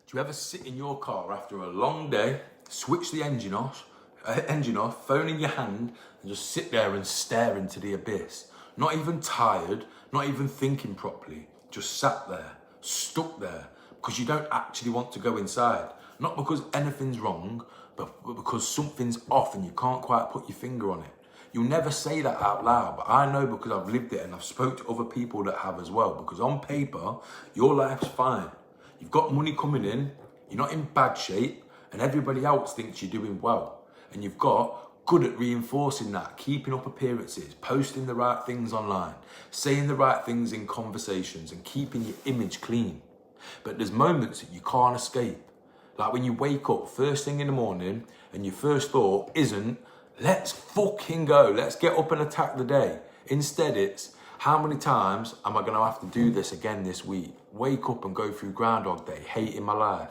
Do you ever sit in your car after a long day, switch the engine off, phone in your hand, and just sit there and stare into the abyss? Not even tired, not even thinking properly, just sat there, stuck there, because you don't actually want to go inside. Not because anything's wrong, but because something's off and you can't quite put your finger on it. You'll never say that out loud, but I know because I've lived it and I've spoke to other people that have as well. Because on paper, your life's fine. You've got money coming in, you're not in bad shape, and everybody else thinks you're doing well. And you've got good at reinforcing that, keeping up appearances, posting the right things online, saying the right things in conversations, and keeping your image clean. But there's moments that you can't escape. Like when you wake up first thing in the morning and your first thought isn't, let's fucking go, let's get up and attack the day. Instead it's, how many times am I going to have to do this again this week? Wake up and go through Groundhog Day, hating my life.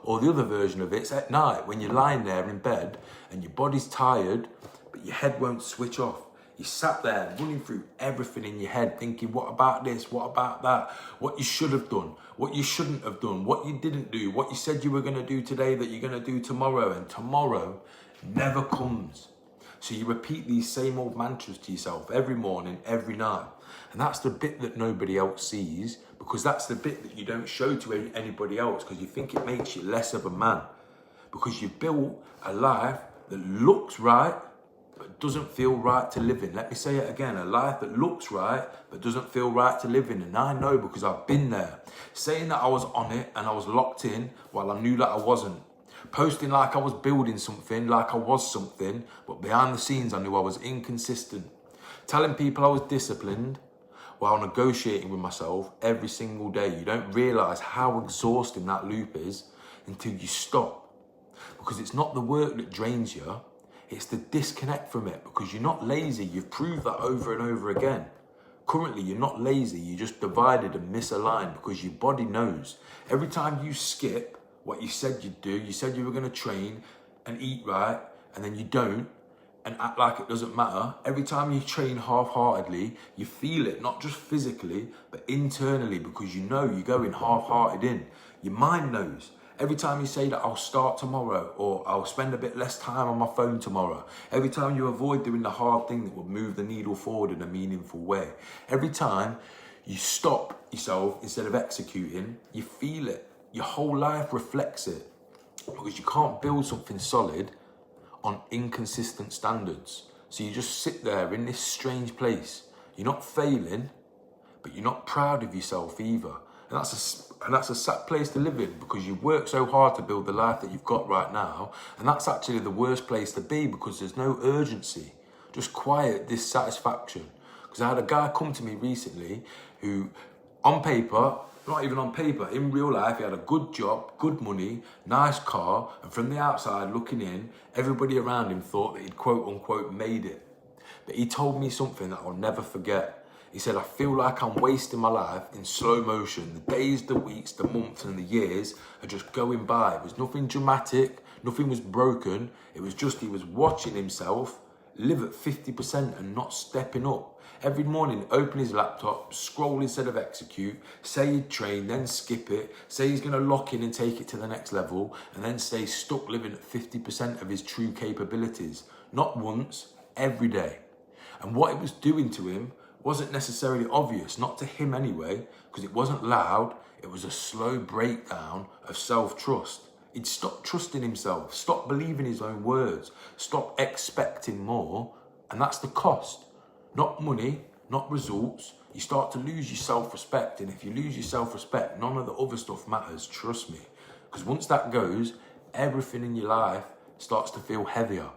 Or the other version of it's at night when you're lying there in bed and your body's tired, but your head won't switch off. You sat there running through everything in your head, thinking, what about this? What about that? What you should have done, what you shouldn't have done, what you didn't do, what you said you were going to do today that you're going to do tomorrow, and tomorrow never comes. So you repeat these same old mantras to yourself every morning, every night. And that's the bit that nobody else sees, because that's the bit that you don't show to anybody else, because you think it makes you less of a man. Because you've built a life that looks right, but doesn't feel right to live in. Let me say it again, a life that looks right, but doesn't feel right to live in. And I know because I've been there, saying that I was on it and I was locked in while I knew that I wasn't. Posting like I was building something, like I was something, but behind the scenes I knew I was inconsistent. Telling people I was disciplined while negotiating with myself every single day. You don't realise how exhausting that loop is until you stop. Because it's not the work that drains you, it's the disconnect from it, because you're not lazy. You've proved that over and over again. Currently, you're not lazy, you just divided and misaligned, because your body knows. Every time you skip what you said you'd do, you said you were going to train and eat right, and then you don't, and act like it doesn't matter. Every time you train half-heartedly, you feel it, not just physically, but internally, because you know you're going half-hearted in. Your mind knows. Every time you say that I'll start tomorrow, or I'll spend a bit less time on my phone tomorrow. Every time you avoid doing the hard thing that will move the needle forward in a meaningful way. Every time you stop yourself instead of executing, you feel it. Your whole life reflects it, because you can't build something solid on inconsistent standards. So you just sit there in this strange place. You're not failing, but you're not proud of yourself either. And that's a sad place to live in, because you work so hard to build the life that you've got right now. And that's actually the worst place to be, because there's no urgency, just quiet dissatisfaction. Because I had a guy come to me recently who, on paper, not even on paper, in real life, he had a good job, good money, nice car, and from the outside looking in, everybody around him thought that he'd quote unquote made it. But he told me something that I'll never forget. He said, I feel like I'm wasting my life in slow motion. The days, the weeks, the months and the years are just going by. It was nothing dramatic, nothing was broken. It was just he was watching himself live at 50% and not stepping up. Every morning, open his laptop, scroll instead of execute, say he'd train, then skip it, say he's going to lock in and take it to the next level, and then stay stuck living at 50% of his true capabilities. Not once, every day. And what it was doing to him wasn't necessarily obvious, not to him anyway, because it wasn't loud. It was a slow breakdown of self-trust. He'd stopped trusting himself, stopped believing his own words, stopped expecting more, and that's the cost. Not money, not results. You start to lose your self-respect, and if you lose your self-respect, none of the other stuff matters, trust me. Because once that goes, everything in your life starts to feel heavier.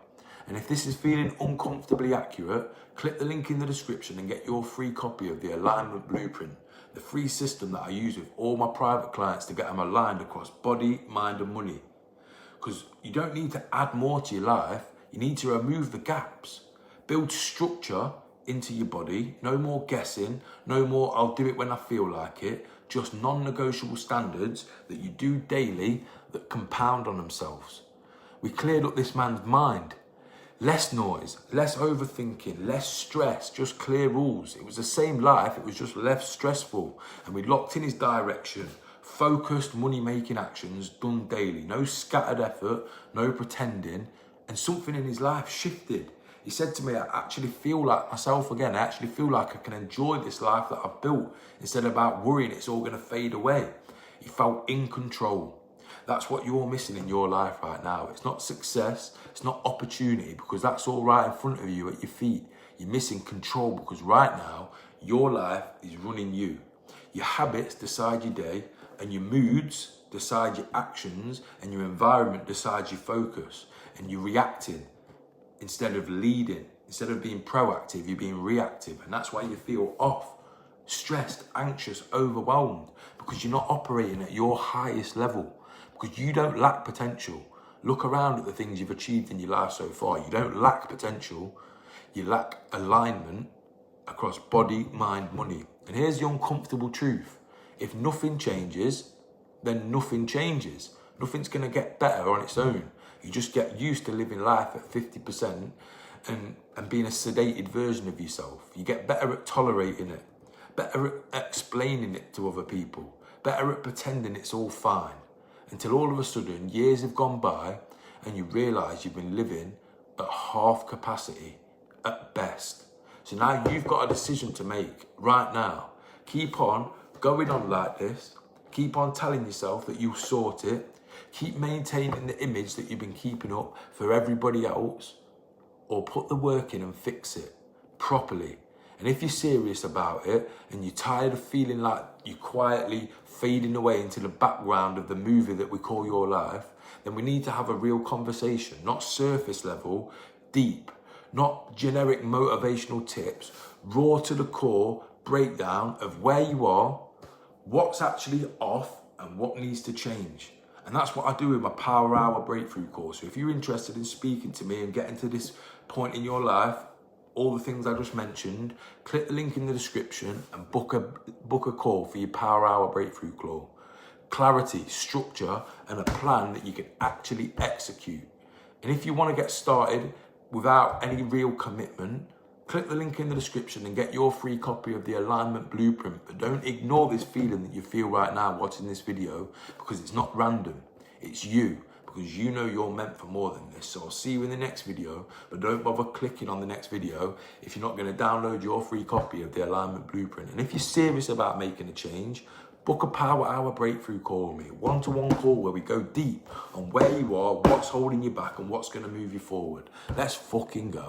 And if this is feeling uncomfortably accurate, click the link in the description and get your free copy of the Alignment Blueprint, the free system that I use with all my private clients to get them aligned across body, mind and money. Because you don't need to add more to your life, you need to remove the gaps. Build structure into your body, no more guessing, no more I'll do it when I feel like it, just non-negotiable standards that you do daily that compound on themselves. We cleared up this man's mind. Less noise, less overthinking, less stress, just clear rules. It was the same life, it was just less stressful. And we locked in his direction, focused money-making actions done daily. No scattered effort, no pretending. And something in his life shifted. He said to me, I actually feel like myself again. I actually feel like I can enjoy this life that I've built instead of about worrying it's all going to fade away. He felt in control. That's what you're missing in your life right now. It's not success, it's not opportunity, because that's all right in front of you at your feet. You're missing control because right now, your life is running you. Your habits decide your day, and your moods decide your actions, and your environment decides your focus. And you're reacting instead of leading. Instead of being proactive, you're being reactive. And that's why you feel off, stressed, anxious, overwhelmed, because you're not operating at your highest level, because you don't lack potential. Look around at the things you've achieved in your life so far. You don't lack potential. You lack alignment across body, mind, money. And here's the uncomfortable truth. If nothing changes, then nothing changes. Nothing's going to get better on its own. You just get used to living life at 50% and being a sedated version of yourself. You get better at tolerating it, better at explaining it to other people, better at pretending it's all fine. Until all of a sudden, years have gone by and you realise you've been living at half capacity at best. So now you've got a decision to make right now. Keep on going on like this. Keep on telling yourself that you'll sort it. Keep maintaining the image that you've been keeping up for everybody else, or put the work in and fix it properly. And if you're serious about it and you're tired of feeling like you're quietly fading away into the background of the movie that we call your life, then we need to have a real conversation, not surface level, deep, not generic motivational tips, raw to the core breakdown of where you are, what's actually off and what needs to change. And that's what I do with my Power Hour Breakthrough course. So if you're interested in speaking to me and getting to this point in your life, all the things I just mentioned, click the link in the description and book a call for your Power Hour Breakthrough call. Clarity, structure, and a plan that you can actually execute. And if you want to get started without any real commitment, click the link in the description and get your free copy of the alignment blueprint. But don't ignore this feeling that you feel right now watching this video, because it's not random. It's you, because you know you're meant for more than this. So I'll see you in the next video, but don't bother clicking on the next video if you're not going to download your free copy of the alignment blueprint. And if you're serious about making a change, book a Power Hour Breakthrough call with me, one-to-one call where we go deep on where you are, what's holding you back, and what's going to move you forward. Let's fucking go.